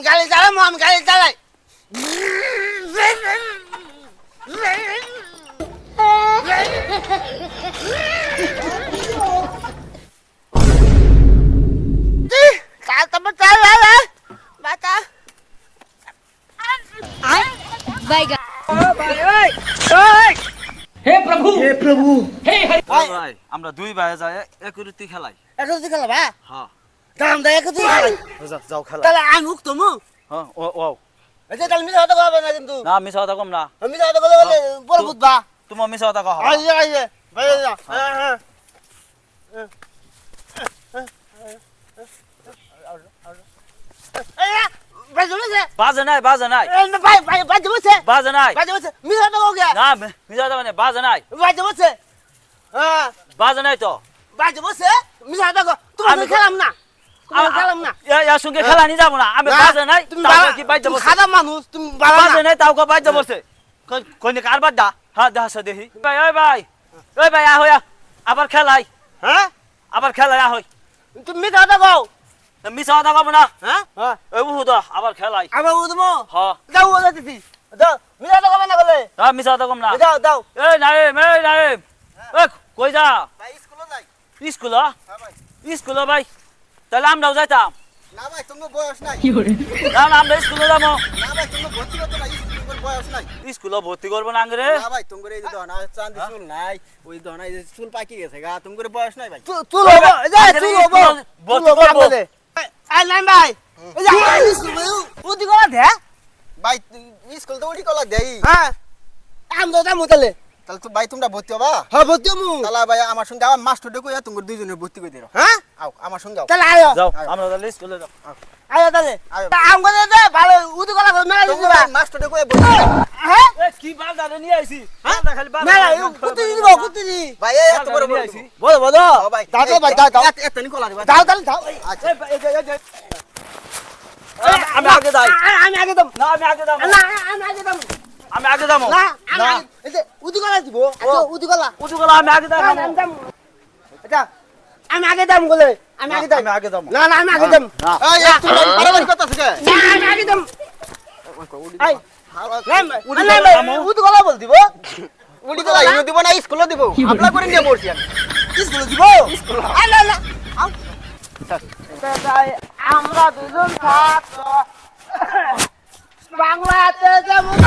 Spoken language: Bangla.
গাড়ি চালাবো আমি গাড়ি চালাই हे प्रभु हे हरि ভাই আমরা দুই ভাই যাই একুরিতি খেলাই একসাথে খেলাবা হ্যাঁ দাম দেয় একসাথে খেলাই যাও খেলা তাহলে আমি মুক্ত মু হ্যাঁ ও ও এই যে তাহলে মিশা হতে হবে না কিন্তু না মিছা কথা কম না মিশা হতে গেলে বলে বড় বুঝবা তোমার মিছা কথা কহ আইয়ে আইয়ে ভাই যা হ্যাঁ হ্যাঁ বাজে নাই বাজে বসে বাজে নাই মিশা হতে গিয়া না মিছা কথা মানে বাজে নাই বাজে বসে হ্যাঁ বাজে নাই তো বাজে বসে মিশা হতে গো তুমি খেলাম না তুমি খেলাম না এর সঙ্গে খেলা নিয়ে যাবো না আমি বাজে নাই তুমি তাও কি বাইতে বসে খাদা মানুষ তুমি বাবা বাজে নাই তাও কি বাইতে বসে কোনে কার বাড্ডা হ্যাঁ দেখা দেখি ভাই ওই ভাই আ হইয়া আবার খেলাই হ্যাঁ আবার খেলাই আ হই তুমি মিশা হতে গো মিছা কথা কব না হ্যাঁ হ্যাঁ ওই বুঝো তো আবার খেলাই আবার উদমো হ্যাঁ যাও ওলা দিদি দাও মিশা হতে গো না বলে হ্যাঁ মিছা কথা কম না দাও দাও এই নাইম কই যা ভাই স্কুলে যাই স্কুল হ্যাঁ ভাই স্কুল ভাই তাহলে আমরাও যাইতাম না ভাই তোমার বয়স নাই না না আমরা স্কুলে যাবো না ভাই তুমি ভর্তি করতে নাই তোমার বয়স নাই স্কুলে ভর্তি করবো না রে না ভাই তোমার এই যে দহনা চাঁদি চুল নাই ওই দহনা এই যে চুল পাকি গেছে গা তোমার বয়স নাই ভাই চুল হবে, চুল হবে ভর্তি করবো আই নাই ভাই এই যে স্কুল উদি করা দে ভাই স্কুল তো উঠি কলা দেই হ্যাঁ আম দাদা মুতালে তাহলে তো ভাই তোমরা ভর্তি হবা হ্যাঁ ভর্তি মু তাহলে ভাই আমার সঙ্গে আমার মাস্টার ডেকে তোমার দুইজনের ভর্তি করে দিও হ্যাঁ আও আমার সঙ্গে আও তাহলে আয়ো যাও আমরা তাহলে স্কুলে যাও আয়ো তাহলে আয়ো। আম করে দে ভালো উদি করা মেলা দিবা মাস্টার ডেকে ভর্তি হ্যাঁ কি বালদারে নিয়ে আইছি খালি মেলা কুতি দিব কুতি দি ভাই এই এত বড় বড় আইছি বলো বলো ও ভাই দাও তো ভাই দাও দাও এত নি কলা দিবা দাও তাহলে দাও আচ্ছা আমি আগে যাই আমি আগে দাম না আমি আগে যাবো না আমি আগে দাম আমি আগে যাবো না আমি এই যে উদি করা দিব আচ্ছা উদি করা উজুগুলো আমি আগে যাবো আমি দাম আচ্ছা আমি আগে দাম বলে আমি আগে দাম আমি আগে যাবো না না আমি আগে দাম না এই একটু বাড়াবাড়ি কথা আছে কে না আমি আগে দাম এই উডি উদি করা বল দিব উডি কলা ইনো দিব না স্কুলে দিব আপলা করে নিয়ে পড়ছি আমি স্কুলে দিব না না আমরা দুজন ছাত্র বাংলাতে যেমন